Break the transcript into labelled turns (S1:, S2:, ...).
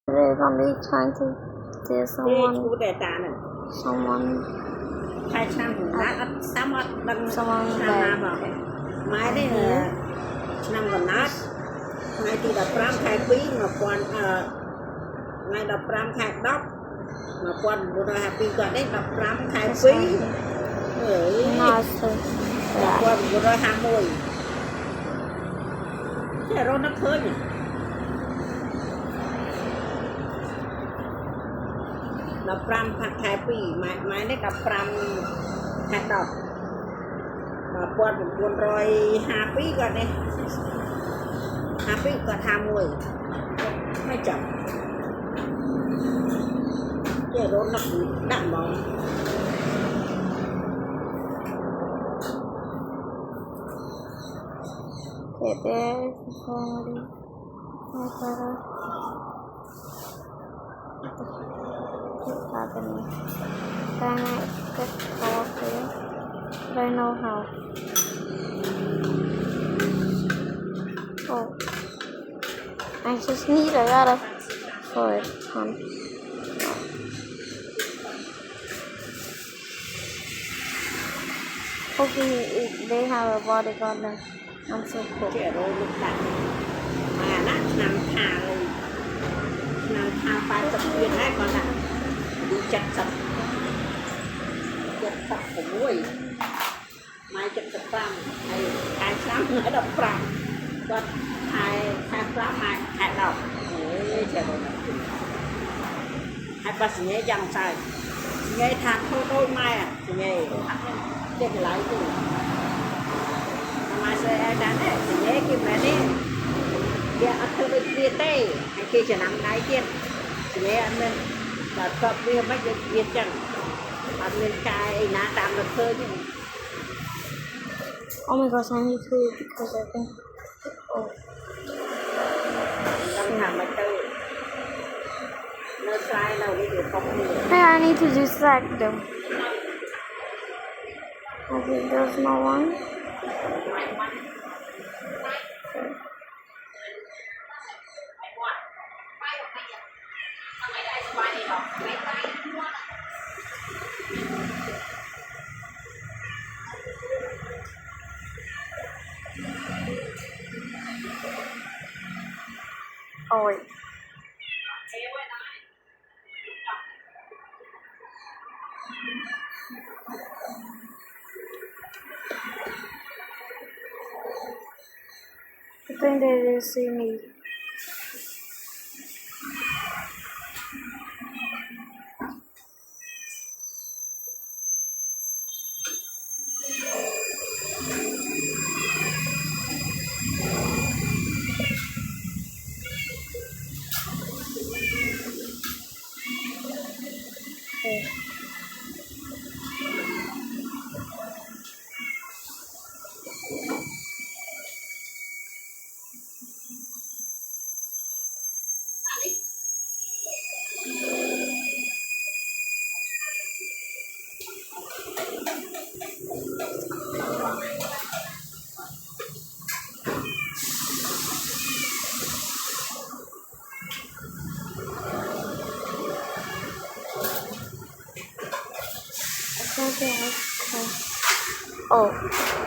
S1: They're gonna be trying to do someone. Someone bad.
S2: ម៉ែនេះឆ្នាំកណ្ដាលថ្ងៃទី15ខែ2 1000ថ្ងៃ15ខែ10 1952គាត់នេះ15ខែ2
S1: Nice.
S2: 1951ចេះរត់នឹកឃើញ15ខែ2ម៉ែនេះ15ខែ10 1952គាត់នេះ52គាត់51មិនចាំចេះរត់នឹកដាក់ហ្មង
S1: Okay, there's the family. My brother. What's happening? Can I get out there? But I know how. Oh. I just need a lot of food. Hopefully they have a bodyguard there. I'm so cool.
S2: ចេះរត់នឹកដាក់ម៉ែណាឆ្នាំខាលឆ្នាំខាល80ទៀតហើយគាត់ដាក់70 76ម៉ែ75ហើយខែឆ្នាំហើយ15គាត់ខែ5ម៉ែខែ10ចេះរត់ហើយបាសញ៉េយ៉ាងសើចញ៉េថាធ្វើដូចម៉ែញ៉េចេះកន្លែងទៅម៉ែស្អីដែរញ៉េគេមែនទេគេអត់ធ្វើដូចគ្នាទេហើយគេចំណាំដៃទៀតញ៉េអត់មានដល់តបវាមិនដូចវាចឹងអត់មានកាយឯណាតាមទៅឃើញទេ
S1: Oh my gosh, I need food because I think. Oh.
S2: ต้องทำมาตู้នៅស្រែនៅនេះវាពុកនេះ
S1: Hey, I need to distract them. Okay, there's no one. Oh wait. I think they didn't see me. Okay. Okay. Oh.